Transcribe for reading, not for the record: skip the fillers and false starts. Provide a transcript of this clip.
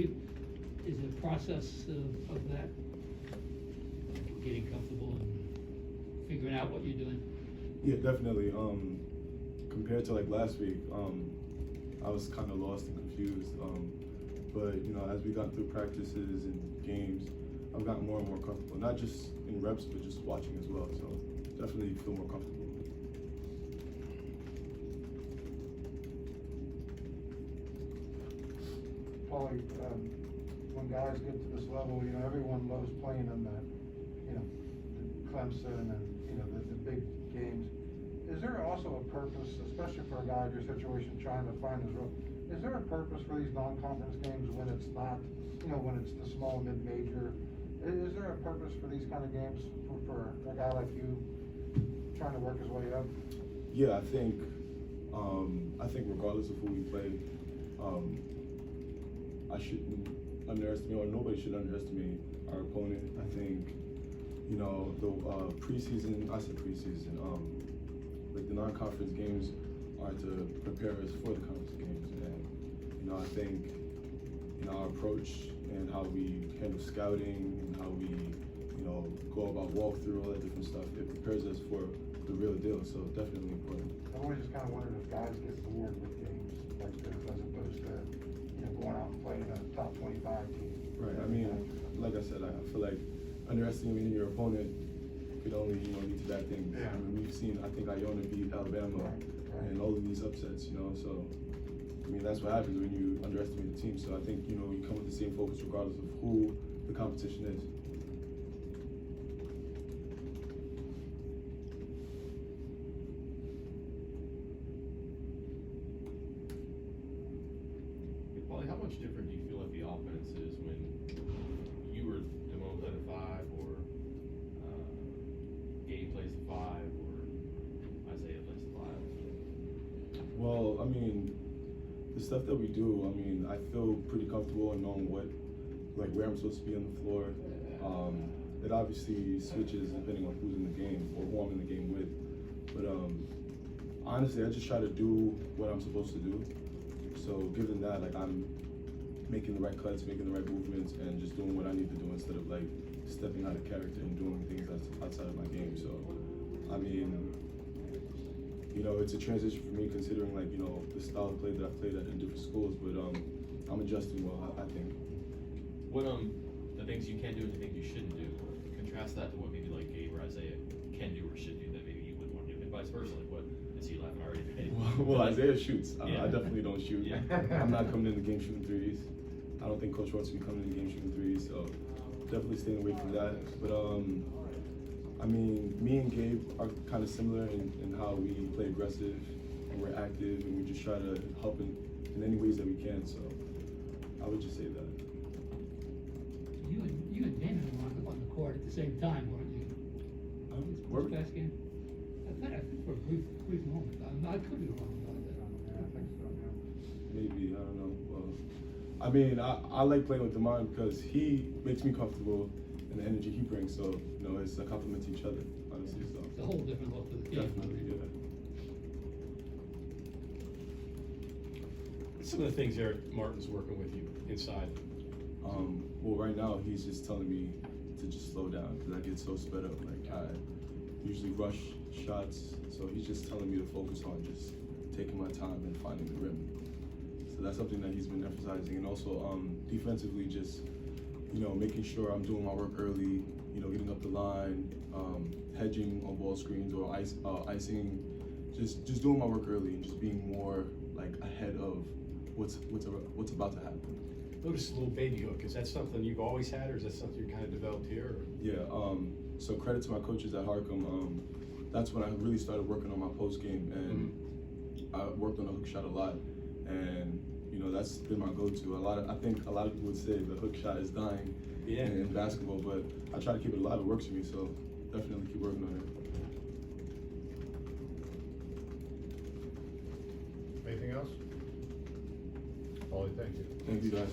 is it a process of that, getting comfortable and figuring out what you're doing? Yeah, definitely. Compared to like last week, I was kind of lost and confused. But you know, as we got through practices and games, I've gotten more and more comfortable. Not just in reps, but just watching as well. So definitely feel more comfortable. Pauly, when guys get to this level, you know, everyone loves playing in the, you know, Clemson and, you know, the big games. Is there also a purpose, especially for a guy in your situation trying to find his role, is there a purpose for these non-conference games when it's not, you know, when it's the small mid-major? Is there a purpose for these kind of games for a guy like you trying to work his way up? Yeah, I think regardless of who we play, I shouldn't underestimate, or nobody should underestimate our opponent. I think, you know, the preseason, I said preseason, like the non-conference games are to prepare us for the conference games. And, you know, I think in our approach and how we handle scouting and how we, you know, go about walkthrough, all that different stuff, it prepares us for the real deal. So definitely important. I've always just kind of wondered if guys get bored with games like this as opposed to, you know, going out and playing a top 25 team. Right. I mean, like I said, I feel like underestimating your opponent could only, you know, lead to bad things. Yeah. I mean, we've seen, I think Iona beat Alabama Right. and all of these upsets, you know, so I mean, that's what happens when you underestimate the team. So I think, you know, you come with the same focus regardless of who the competition is. Pauly, how much different do you feel like the offense is when you were the one playing the 5, or Gabe plays the 5, or Isaiah plays the 5? Well, I mean, the stuff that we do, I mean, I feel pretty comfortable in knowing like where I'm supposed to be on the floor. It obviously switches depending on who's in the game or who I'm in the game with. But honestly, I just try to do what I'm supposed to do. So given that, like, I'm making the right cuts, making the right movements, and just doing what I need to do instead of like stepping out of character and doing things that's outside of my game. So, I mean, you know, it's a transition for me considering, like, you know, the style of play that I've played at in different schools, but I'm adjusting well, I think. What the things you can do and the things you shouldn't do, contrast that to what maybe like Gabe or Isaiah can do or should do that maybe you wouldn't want to do, and vice versa. Like, what is he laughing already? Well, Isaiah shoots. Yeah. I definitely don't shoot. Yeah. I'm not coming in the game shooting threes. I don't think Coach wants me coming in the game shooting threes, so definitely staying away from that. But I mean, me and Gabe are kind of similar in how we play aggressive and we're active and we just try to help in any ways that we can. So I would just say that. You and Damon were on the court at the same time, weren't you? We're- This past game? I think for a brief moment. I could be wrong about that. Yeah, I think so, yeah. Maybe, I don't know. Well, I mean, I like playing with Damon because he makes me comfortable and the energy he brings. So, you know, it's a compliment to each other, honestly. So It's a whole different look to the game. definitely, yeah. Some of the things Eric Martin's working with you inside. Well, right now he's just telling me to just slow down because I get so sped up. Like, I usually rush shots, so he's just telling me to focus on just taking my time and finding the rim. So that's something that he's been emphasizing, and also defensively, just, you know, making sure I'm doing my work early. You know, getting up the line, hedging on ball screens or icing, just doing my work early and just being more like ahead of what's about to happen. Notice the little baby hook. Is that something you've always had, or is that something you kind of developed here? Or? Yeah, so credit to my coaches at Harcum. That's when I really started working on my post game, and I worked on the hook shot a lot. And you know, that's been my go-to. I think a lot of people would say the hook shot is dying in basketball, but I try to keep it alive. It works for me, so definitely keep working on it. Anything else? Pauly, thank you. Thank you, guys.